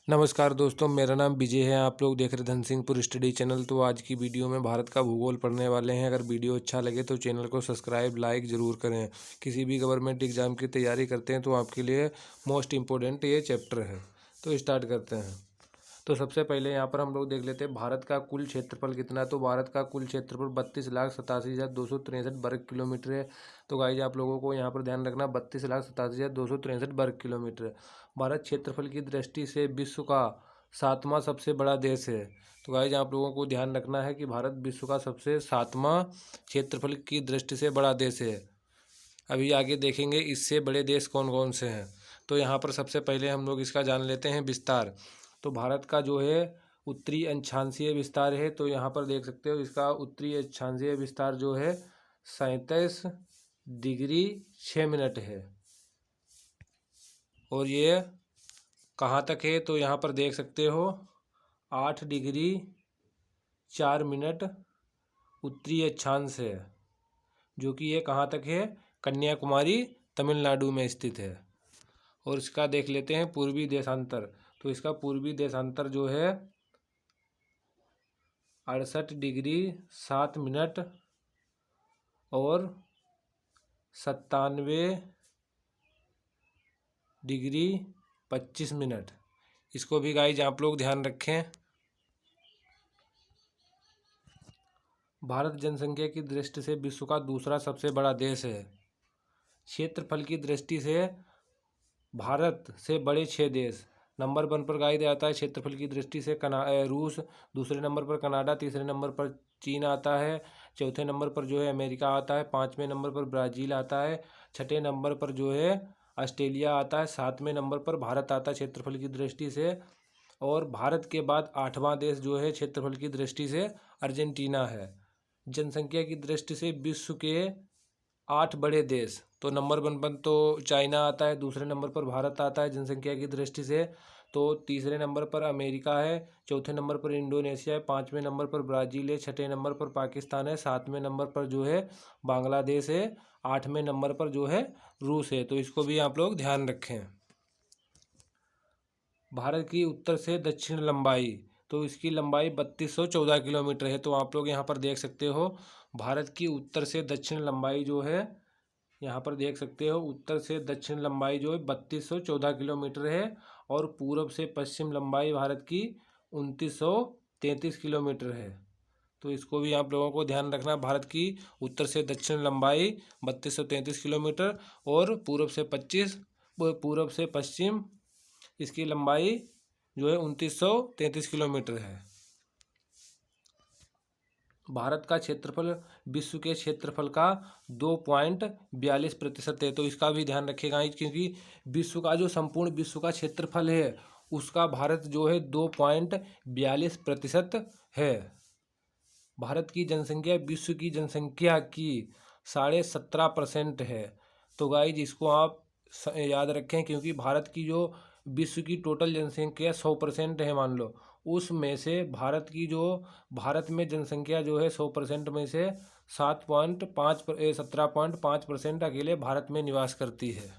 नमस्कार दोस्तों, मेरा नाम विजय है। आप लोग देख रहे धन सिंहपुर स्टडी चैनल। तो आज की वीडियो में भारत का भूगोल पढ़ने वाले हैं। अगर वीडियो अच्छा लगे तो चैनल को सब्सक्राइब लाइक ज़रूर करें। किसी भी गवर्नमेंट एग्ज़ाम की तैयारी करते हैं तो आपके लिए मोस्ट इम्पोर्टेंट ये चैप्टर है। तो स्टार्ट करते हैं। तो सबसे पहले यहाँ पर हम लोग देख लेते हैं भारत का कुल क्षेत्रफल कितना है। तो भारत का कुल क्षेत्रफल 32,87,263 वर्ग किलोमीटर है। तो गाइज आप लोगों को यहाँ पर ध्यान रखना 32,87,263 वर्ग किलोमीटर है। भारत क्षेत्रफल की दृष्टि से विश्व का 7वां सबसे बड़ा देश है। तो गाइज आप लोगों को ध्यान रखना है कि भारत विश्व का सबसे 7वां क्षेत्रफल की दृष्टि से बड़ा देश है। अभी आगे देखेंगे इससे बड़े देश कौन कौन से हैं। तो यहाँ पर सबसे पहले हम लोग इसका जान लेते हैं विस्तार। तो भारत का जो है उत्तरी अक्षांशीय विस्तार है। तो यहाँ पर देख सकते हो इसका उत्तरी अक्षांशीय विस्तार जो है 37 डिग्री 6 मिनट है। और ये कहाँ तक है तो यहाँ पर देख सकते हो 8 डिग्री 4 मिनट उत्तरी अक्षांश है, जो कि ये कहाँ तक है, कन्याकुमारी तमिलनाडु में स्थित है। और इसका देख लेते हैं पूर्वी देशांतर। तो इसका पूर्वी देशांतर जो है 68 डिग्री 7 मिनट और 97 डिग्री 25 मिनट। इसको भी गाइज आप लोग ध्यान रखें। भारत जनसंख्या की दृष्टि से विश्व का दूसरा सबसे बड़ा देश है। क्षेत्रफल की दृष्टि से भारत से बड़े 6 देश। नंबर 1 पर गाइड आता है क्षेत्रफल की दृष्टि से रूस, दूसरे नंबर पर कनाडा, तीसरे नंबर पर चीन आता है, चौथे नंबर पर जो है अमेरिका आता है, 5वें नंबर पर ब्राज़ील आता है, 6ठे नंबर पर जो है ऑस्ट्रेलिया आता है, 7वें नंबर पर भारत आता है क्षेत्रफल की दृष्टि से। और भारत के बाद 8वां देश जो है क्षेत्रफल की दृष्टि से अर्जेंटीना है। जनसंख्या की दृष्टि से विश्व के 8 बड़े देश। तो नंबर 1 पर तो चाइना आता है, दूसरे नंबर पर भारत आता है जनसंख्या की दृष्टि से। तो तीसरे नंबर पर अमेरिका है, चौथे नंबर पर इंडोनेशिया है, 5वें नंबर पर ब्राज़ील है, 6ठे नंबर पर पाकिस्तान है, 7वें नंबर पर जो है बांग्लादेश है, 8वें नंबर पर जो है रूस है। तो इसको भी आप लोग ध्यान रखें। भारत की उत्तर से दक्षिण लंबाई। तो इसकी लंबाई 3214 किलोमीटर है। तो आप लोग यहाँ पर देख सकते हो भारत की उत्तर से दक्षिण लंबाई जो है, यहाँ पर देख सकते हो उत्तर से दक्षिण लंबाई जो है 3214 किलोमीटर है। और पूर्व से पश्चिम लंबाई भारत की 2933 किलोमीटर है। तो इसको भी आप लोगों को ध्यान रखना। भारत की उत्तर से दक्षिण लंबाई 3233 किलोमीटर और पूर्व से पश्चिम इसकी लंबाई जो है 2933 किलोमीटर है। भारत का क्षेत्रफल विश्व के क्षेत्रफल का 2.42% है। तो इसका भी ध्यान रखिएगा, क्योंकि विश्व का जो संपूर्ण विश्व का क्षेत्रफल है उसका भारत जो है 2.42% है। भारत की जनसंख्या विश्व की जनसंख्या की 17.5% है। तो गाइज इसको आप याद रखें, क्योंकि भारत की जो विश्व की टोटल जनसंख्या 100% है मान लो, उसमें से भारत में जनसंख्या जो है 100% में से 17.5% अकेले भारत में निवास करती है।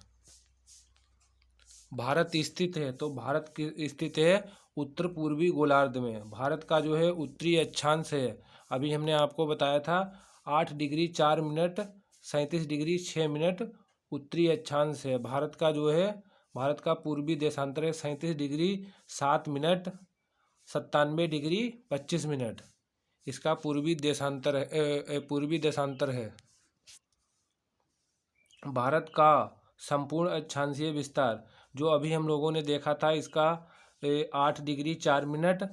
भारत स्थित है, तो भारत की स्थित है उत्तर पूर्वी गोलार्ध में। भारत का जो है उत्तरी अक्षांश है, अभी हमने आपको बताया था 8 डिग्री 4 मिनट 37 डिग्री 6 मिनट उत्तरी अक्षांश है। भारत का जो है भारत का पूर्वी देशांतर है 37 डिग्री 7 मिनट 97 डिग्री 25 मिनट। इसका पूर्वी देशांतर है। भारत का संपूर्ण अक्षांशीय विस्तार जो अभी हम लोगों ने देखा था इसका 8 डिग्री 4 मिनट,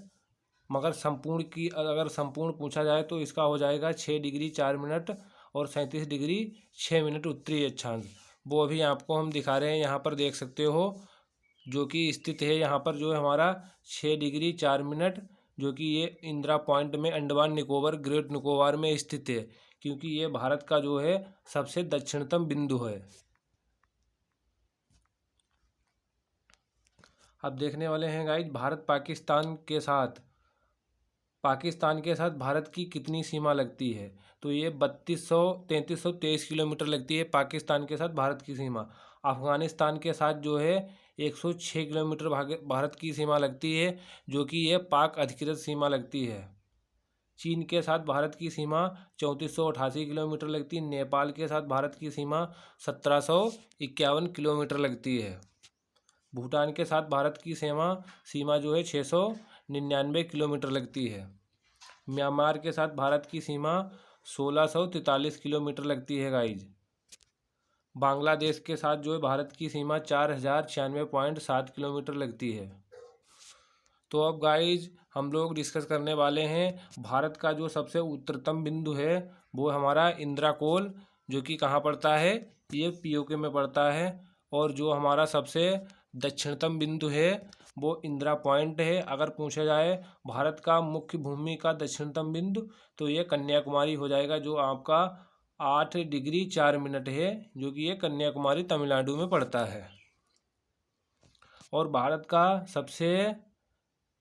मगर अगर संपूर्ण पूछा जाए तो इसका हो जाएगा 6 डिग्री 4 मिनट और 37 डिग्री 6 मिनट उत्तरी अक्षांश। वो अभी आपको हम दिखा रहे हैं, यहाँ पर देख सकते हो, जो कि स्थित है यहाँ पर जो है हमारा 6 डिग्री 4 मिनट, जो कि ये इंदिरा पॉइंट में अंडमान निकोबार ग्रेट निकोबार में स्थित है, क्योंकि ये भारत का जो है सबसे दक्षिणतम बिंदु है। अब देखने वाले हैं गाइज भारत पाकिस्तान के साथ भारत की कितनी सीमा लगती है। तो ये 3323 किलोमीटर लगती है पाकिस्तान के साथ भारत की सीमा। अफ़गानिस्तान के साथ जो है 106 किलोमीटर भारत की सीमा लगती है, जो कि यह पाक अधिकृत सीमा लगती है। चीन के साथ भारत की सीमा 3488 किलोमीटर लगती है। नेपाल के साथ भारत की सीमा 1751 किलोमीटर लगती है। भूटान के साथ भारत की सीमा जो है 699 किलोमीटर लगती है। म्यांमार के साथ भारत की सीमा 1643 किलोमीटर लगती है गाइज। बांग्लादेश के साथ जो है भारत की सीमा 4096.7 किलोमीटर लगती है। तो अब गाइज हम लोग डिस्कस करने वाले हैं भारत का जो सबसे उत्तरतम बिंदु है वो हमारा इंदिरा कोल, जो कि कहाँ पड़ता है, ये पीओके में पड़ता है। और जो हमारा सबसे दक्षिणतम बिंदु है वो इंदिरा पॉइंट है। अगर पूछा जाए भारत का मुख्य भूमि का दक्षिणतम बिंदु, तो ये कन्याकुमारी हो जाएगा, जो आपका 8 डिग्री 4 मिनट है, जो कि ये कन्याकुमारी तमिलनाडु में पड़ता है। और भारत का सबसे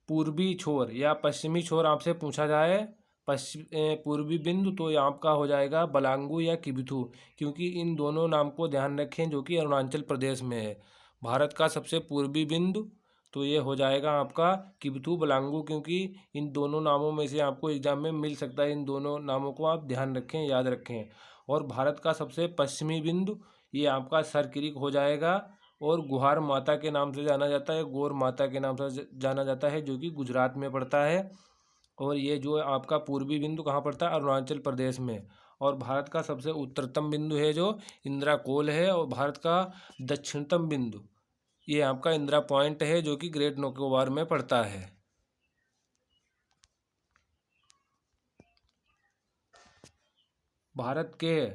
पूर्वी छोर या पश्चिमी छोर आपसे पूछा जाए पूर्वी बिंदु, तो यहाँ का हो जाएगा बलांगू या किबिथू, क्योंकि इन दोनों नाम को ध्यान रखें, जो कि अरुणाचल प्रदेश में है। भारत का सबसे पूर्वी बिंदु तो ये हो जाएगा आपका किबिथू बलांगू, क्योंकि इन दोनों नामों में से आपको एग्जाम में मिल सकता है। इन दोनों नामों को आप ध्यान रखें, याद रखें। और भारत का सबसे पश्चिमी बिंदु ये आपका सरक्रिक हो जाएगा, और गुहार माता के नाम से जाना जाता है, गौर माता के नाम से जाना जाता है, जो कि गुजरात में पड़ता है। और ये जो आपका पूर्वी बिंदु कहाँ पड़ता है, अरुणाचल प्रदेश में। और भारत का सबसे उत्तरतम बिंदु है जो इंदिरा कोल है। और भारत का दक्षिणतम बिंदु ये आपका इंदिरा पॉइंट है, जो कि ग्रेट निकोबार में पड़ता है। भारत के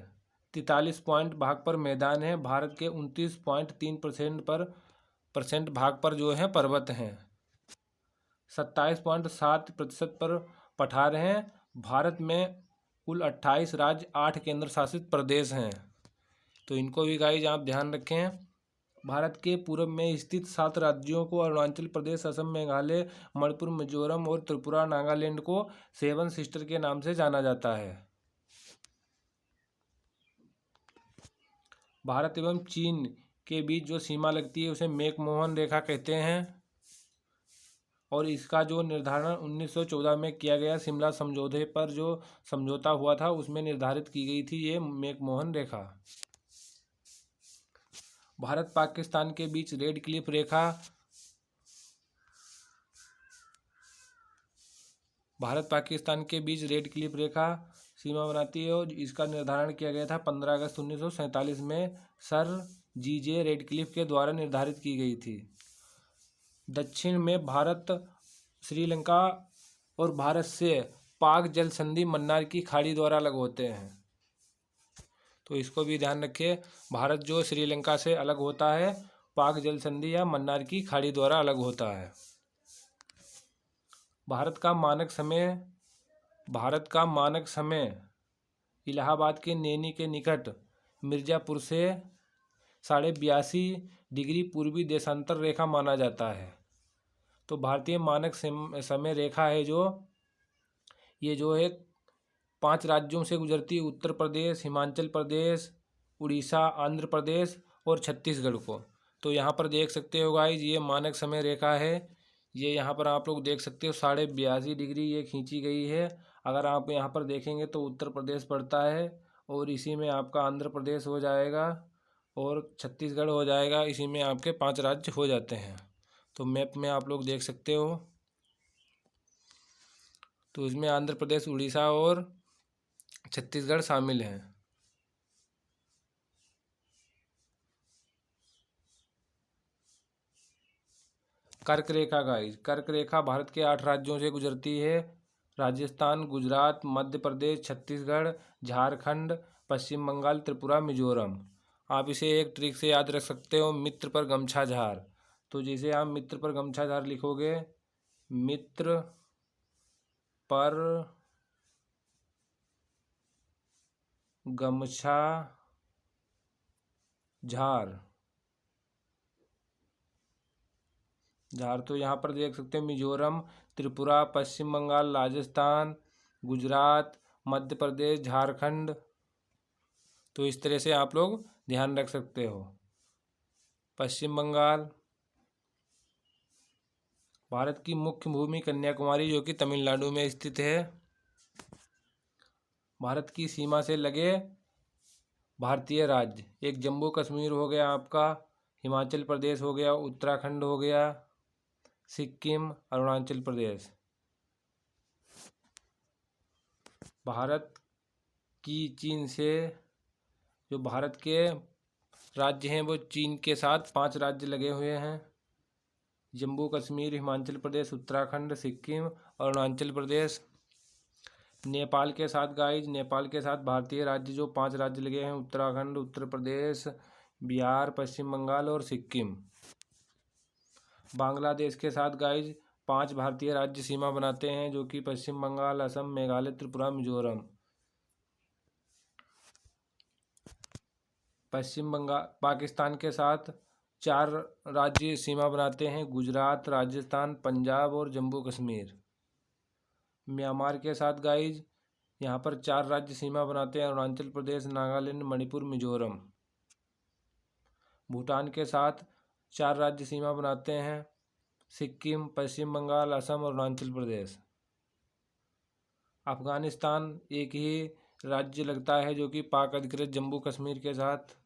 43 पॉइंट भाग पर मैदान है। भारत के 29.3% भाग पर जो है पर्वत हैं। 27.7% पर पठार हैं। भारत में कुल 28 राज्य, 8 केंद्र शासित प्रदेश हैं। तो इनको भी गाइज आप ध्यान रखें। भारत के पूर्व में स्थित 7 राज्यों को अरुणाचल प्रदेश, असम, मेघालय, मणिपुर, मिजोरम और त्रिपुरा, नागालैंड को 7 सिस्टर के नाम से जाना जाता है। भारत एवं चीन के बीच जो सीमा लगती है उसे मैकमोहन रेखा कहते हैं। और इसका जो निर्धारण 1914 में किया गया, शिमला समझौते पर जो समझौता हुआ था उसमें निर्धारित की गई थी ये मैकमोहन रेखा। भारत पाकिस्तान के बीच रेड क्लिफ रेखा, भारत पाकिस्तान के बीच रेड क्लिफ रेखा सीमा बनाती है। और इसका निर्धारण किया गया था 15 अगस्त 1947 में सर जीजे रेडक्लिफ के द्वारा निर्धारित की गई थी। दक्षिण में भारत श्रीलंका और भारत से पाक जल संधि मन्नार की खाड़ी द्वारा अलग होते हैं, तो इसको भी ध्यान रखिए। भारत जो श्रीलंका से अलग होता है पाक जल संधि या मन्नार की खाड़ी द्वारा अलग होता है। भारत का मानक समय इलाहाबाद के नैनी के निकट मिर्ज़ापुर से 82.5 डिग्री पूर्वी देशांतर रेखा माना जाता है। तो भारतीय मानक समय रेखा है ये जो है 5 राज्यों से गुजरती है, उत्तर प्रदेश, हिमाचल प्रदेश, उड़ीसा, आंध्र प्रदेश और छत्तीसगढ़ को। तो यहाँ पर देख सकते हो गाइज, ये मानक समय रेखा है। ये यहाँ पर आप लोग देख सकते हो 82.5 डिग्री ये खींची गई है। अगर आप यहाँ पर देखेंगे तो उत्तर प्रदेश पड़ता है, और इसी में आपका आंध्र प्रदेश हो जाएगा और छत्तीसगढ़ हो जाएगा। इसी में आपके 5 राज्य हो जाते हैं। तो मैप में आप लोग देख सकते हो, तो इसमें आंध्र प्रदेश, उड़ीसा और छत्तीसगढ़ शामिल हैं। कर्क रेखा गाइस, कर्क रेखा भारत के 8 राज्यों से गुजरती है। राजस्थान, गुजरात, मध्य प्रदेश, छत्तीसगढ़, झारखंड, पश्चिम बंगाल, त्रिपुरा, मिजोरम। आप इसे एक ट्रिक से याद रख सकते हो, मित्र पर गमछा झार। तो जैसे आप मित्र पर गमछा झार लिखोगे, मित्र पर गमछा झार, तो यहाँ पर देख सकते हैं मिजोरम, त्रिपुरा, पश्चिम बंगाल, राजस्थान, गुजरात, मध्य प्रदेश, झारखंड। तो इस तरह से आप लोग ध्यान रख सकते हो। पश्चिम बंगाल, भारत की मुख्य भूमि कन्याकुमारी जो कि तमिलनाडु में स्थित है। भारत की सीमा से लगे भारतीय राज्य, एक जम्मू कश्मीर हो गया आपका, हिमाचल प्रदेश हो गया, उत्तराखंड हो गया, सिक्किम, अरुणाचल प्रदेश। भारत की चीन से जो भारत के राज्य हैं वो चीन के साथ 5 राज्य लगे हुए हैं, जम्मू कश्मीर, हिमाचल प्रदेश, उत्तराखंड, सिक्किम, अरुणाचल प्रदेश। नेपाल के साथ गाइज, नेपाल के साथ भारतीय राज्य जो 5 राज्य लगे हैं, उत्तराखंड, उत्तर प्रदेश, बिहार, पश्चिम बंगाल और सिक्किम। बांग्लादेश के साथ गाइज 5 भारतीय राज्य सीमा बनाते हैं जो कि पश्चिम बंगाल, असम, मेघालय, त्रिपुरा, मिजोरम। पश्चिम बंगाल पाकिस्तान के साथ 4 राज्य सीमा बनाते हैं, गुजरात, राजस्थान, पंजाब और जम्मू कश्मीर। म्यांमार के साथ गाइज यहाँ पर 4 राज्य सीमा बनाते हैं, अरुणाचल प्रदेश, नागालैंड, मणिपुर, मिजोरम। भूटान के साथ 4 राज्य सीमा बनाते हैं, सिक्किम, पश्चिम बंगाल, असम, अरुणाचल प्रदेश। अफगानिस्तान एक ही राज्य लगता है जो कि पाक अधिकृत जम्मू कश्मीर के साथ।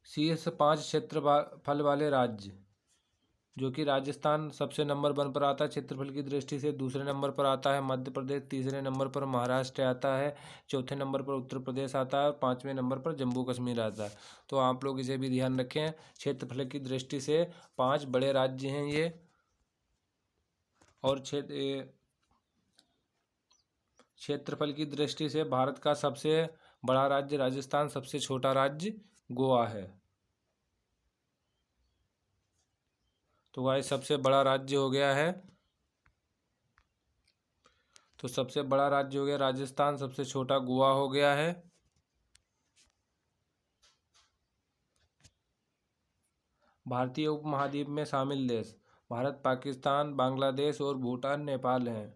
शीर्ष 5 क्षेत्रफल वाले राज्य जो कि राजस्थान सबसे नंबर 1 पर आता है क्षेत्रफल की दृष्टि से, दूसरे नंबर पर आता है मध्य प्रदेश, तीसरे नंबर पर महाराष्ट्र आता है, चौथे नंबर पर उत्तर प्रदेश आता है और 5वें नंबर पर जम्मू कश्मीर आता है। तो आप लोग इसे भी ध्यान रखें, क्षेत्रफल की दृष्टि से 5 बड़े राज्य हैं ये। और क्षेत्रफल की दृष्टि से भारत का सबसे बड़ा राज्य राजस्थान, सबसे छोटा राज्य गोवा है। तो गाइस सबसे बड़ा राज्य हो गया है, तो सबसे बड़ा राज्य हो गया राजस्थान, सबसे छोटा गोवा हो गया है। भारतीय उपमहाद्वीप में शामिल देश भारत, पाकिस्तान, बांग्लादेश और भूटान, नेपाल हैं।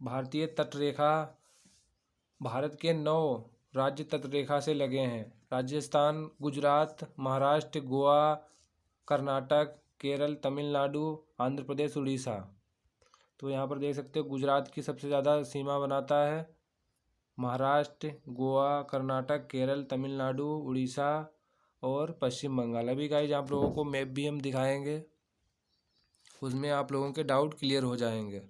भारतीय तटरेखा, भारत के 9 राज्य तटरेखा से लगे हैं, राजस्थान, गुजरात, महाराष्ट्र, गोवा, कर्नाटक, केरल, तमिलनाडु, आंध्र प्रदेश, उड़ीसा। तो यहाँ पर देख सकते हो गुजरात की सबसे ज़्यादा सीमा बनाता है, महाराष्ट्र, गोवा, कर्नाटक, केरल, तमिलनाडु, उड़ीसा और पश्चिम बंगाल। अभी गाइस आप लोगों को मैप भी हम दिखाएंगे, उसमें आप लोगों के डाउट क्लियर हो जाएंगे।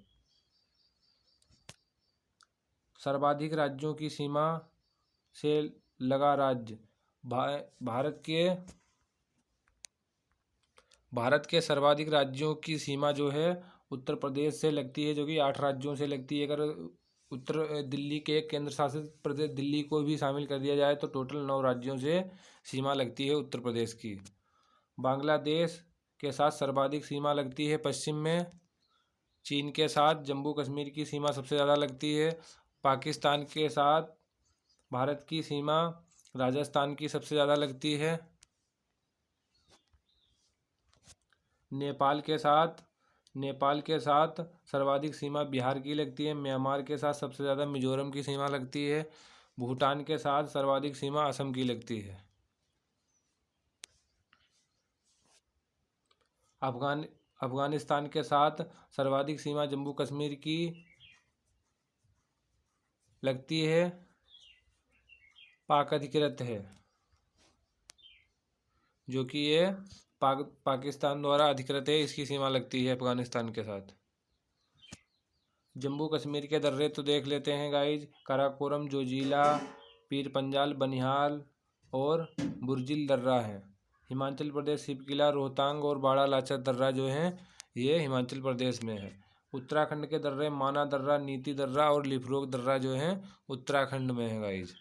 सर्वाधिक राज्यों की सीमा से लगा राज्य, भारत के सर्वाधिक राज्यों की सीमा जो है उत्तर प्रदेश से लगती है, जो कि 8 राज्यों से लगती है। अगर उत्तर दिल्ली के केंद्र शासित प्रदेश दिल्ली को भी शामिल कर दिया जाए तो टोटल 9 राज्यों से सीमा लगती है उत्तर प्रदेश की। बांग्लादेश के साथ सर्वाधिक सीमा लगती है पश्चिम में, चीन के साथ जम्मू कश्मीर की सीमा सबसे ज़्यादा लगती है, पाकिस्तान के साथ भारत की सीमा राजस्थान की सबसे ज़्यादा लगती है, नेपाल के साथ सर्वाधिक सीमा बिहार की लगती है, म्यांमार के साथ सबसे ज़्यादा मिजोरम की सीमा लगती है, भूटान के साथ सर्वाधिक सीमा असम की लगती है। अफगानिस्तान के साथ सर्वाधिक सीमा जम्मू कश्मीर की लगती है, पाक अधिकृत है, जो कि ये पाकिस्तान द्वारा अधिकृत है, इसकी सीमा लगती है अफगानिस्तान के साथ। जम्मू कश्मीर के दर्रे तो देख लेते हैं गाइज, काराकोरम, जोजिला, पीर पंजाल, बनिहाल और बुर्जिल दर्रा है। हिमाचल प्रदेश शिपकिला, रोहतांग और बाड़ा लाचर दर्रा जो हैं ये हिमाचल प्रदेश में है। उत्तराखंड के दर्रे माना दर्रा, नीति दर्रा और लिफरोग दर्रा जो हैं उत्तराखंड में है गाइज।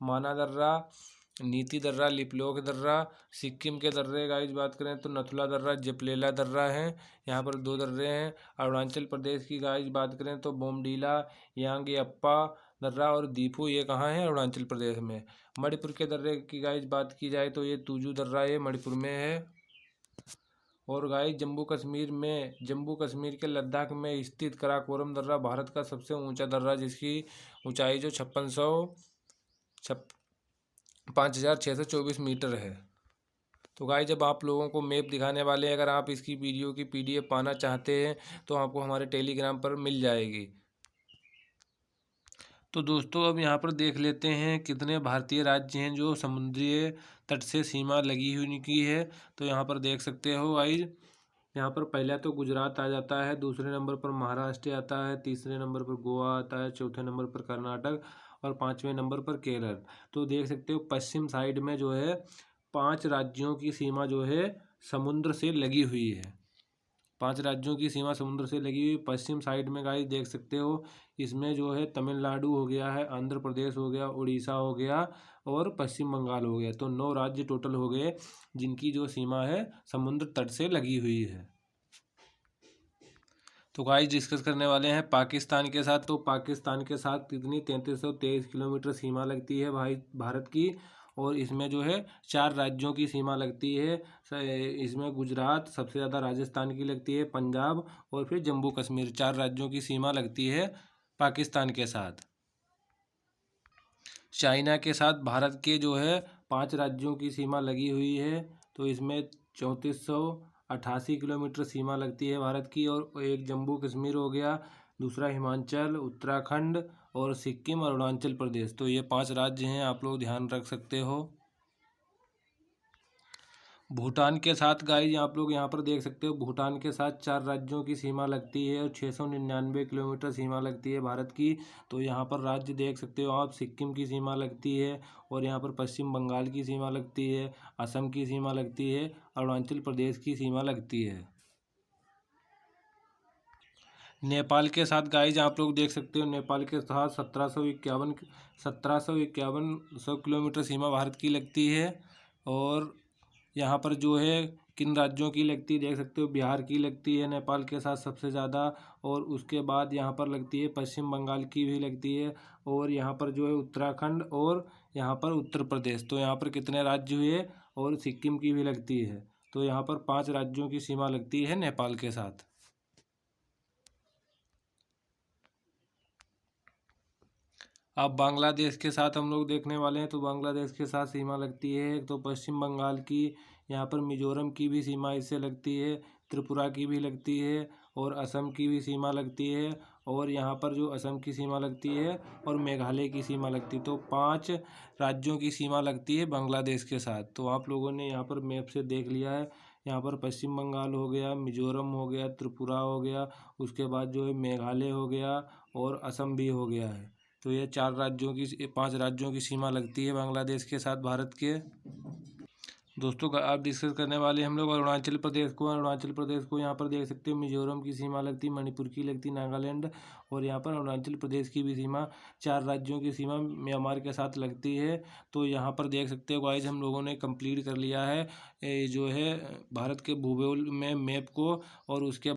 माना दर्रा, नीति दर्रा, लिपलोक दर्रा। सिक्किम के दर्रे गाइज बात करें तो नथुला दर्रा, जपलेला दर्रा है, यहाँ पर 2 दर्रे हैं। अरुणाचल प्रदेश की गाइज बात करें तो बोमडीला, यांगेप्पा दर्रा और दीफू, ये कहाँ है अरुणाचल प्रदेश में। मणिपुर के दर्रे की गाइज बात की जाए तो ये तुजू दर्रा ये मणिपुर में है। और गाइज जम्मू कश्मीर के लद्दाख में स्थित काराकोरम दर्रा भारत का सबसे ऊंचा दर्रा, जिसकी ऊंचाई जो 5600 फीट है। 5,624 मीटर है। तो गाइस जब आप लोगों को मैप दिखाने वाले हैं, अगर आप इसकी वीडियो की PDF पाना चाहते हैं तो आपको हमारे टेलीग्राम पर मिल जाएगी। तो दोस्तों अब यहाँ पर देख लेते हैं कितने भारतीय राज्य हैं जो समुद्री तट से सीमा लगी हुई उनकी है। तो यहाँ पर देख सकते हो गाइस, यहाँ पर पहला तो गुजरात आ जाता है, दूसरे नंबर पर महाराष्ट्र आता है, तीसरे नंबर पर गोवा आता है, चौथे नंबर पर कर्नाटक और पाँचवें नंबर पर केरल। तो देख सकते हो पश्चिम साइड में जो है 5 राज्यों की सीमा जो है समुद्र से लगी हुई है। 5 राज्यों की सीमा समुद्र से लगी हुई। पश्चिम साइड में गाइस देख सकते हो, इसमें जो है तमिलनाडु हो गया है, आंध्र प्रदेश हो गया, उड़ीसा हो गया और पश्चिम बंगाल हो गया। तो 9 राज्य टोटल हो गए जिनकी जो सीमा है समुद्र तट से लगी हुई है। तो गाइस डिस्कस करने वाले हैं पाकिस्तान के साथ। तो पाकिस्तान के साथ कितनी 3323 किलोमीटर सीमा लगती है भाई भारत की। और इसमें जो है 4 राज्यों की सीमा लगती है। इसमें गुजरात सबसे ज़्यादा, राजस्थान की लगती है, पंजाब और फिर जम्मू कश्मीर, 4 राज्यों की सीमा लगती है पाकिस्तान के साथ। चाइना के साथ भारत के जो है 5 राज्यों की सीमा लगी हुई है। तो इसमें 3488 किलोमीटर सीमा लगती है भारत की। और एक जम्मू कश्मीर हो गया, दूसरा हिमाचल, उत्तराखंड और सिक्किम और अरुणाचल प्रदेश। तो ये 5 राज्य हैं, आप लोग ध्यान रख सकते हो। भूटान के साथ गाइस आप लोग यहाँ पर देख सकते हो, भूटान के साथ 4 राज्यों की सीमा लगती है और 699 किलोमीटर सीमा लगती है भारत की। तो यहाँ पर राज्य देख सकते हो आप, सिक्किम की सीमा लगती है और यहाँ पर पश्चिम बंगाल की सीमा लगती है, असम की सीमा लगती है, अरुणाचल प्रदेश की सीमा लगती है। नेपाल के साथ गाइज आप लोग देख सकते हो, नेपाल के साथ 1751 किलोमीटर सीमा भारत की लगती है। और यहाँ पर जो है किन राज्यों की लगती है देख सकते हो, बिहार की लगती है नेपाल के साथ सबसे ज़्यादा। और उसके बाद यहाँ पर लगती है पश्चिम बंगाल की भी लगती है। और यहाँ पर जो है उत्तराखंड और यहाँ पर उत्तर प्रदेश। तो यहाँ पर कितने राज्य हुए, और सिक्किम की भी लगती है। तो यहाँ पर 5 राज्यों की सीमा लगती है नेपाल के साथ। अब बांग्लादेश के साथ हम लोग देखने वाले हैं। तो बांग्लादेश के साथ सीमा लगती है तो पश्चिम बंगाल की, यहाँ पर मिजोरम की भी सीमा इससे लगती है, त्रिपुरा की भी लगती है और असम की भी सीमा लगती है। और यहाँ पर जो असम की सीमा लगती है और मेघालय की सीमा लगती है। तो 5 राज्यों की सीमा लगती है बांग्लादेश के साथ। तो आप लोगों ने यहाँ पर मैप से देख लिया है, यहाँ पर पश्चिम बंगाल हो गया, मिजोरम हो गया, त्रिपुरा हो गया, उसके बाद जो है मेघालय हो गया और असम भी हो गया है। तो ये 5 राज्यों की सीमा लगती है बांग्लादेश के साथ भारत के। दोस्तों का आप डिस्कस करने वाले हम लोग अरुणाचल प्रदेश को। अरुणाचल प्रदेश को यहाँ पर देख सकते हो, मिजोरम की सीमा लगती, मणिपुर की लगती, नागालैंड और यहाँ पर अरुणाचल प्रदेश की भी सीमा, 4 राज्यों की सीमा म्यांमार के साथ लगती है। तो यहाँ पर देख सकते हो गाइस, हम लोगों ने कंप्लीट कर लिया है जो है भारत के भूगोल में मैप को। और उसके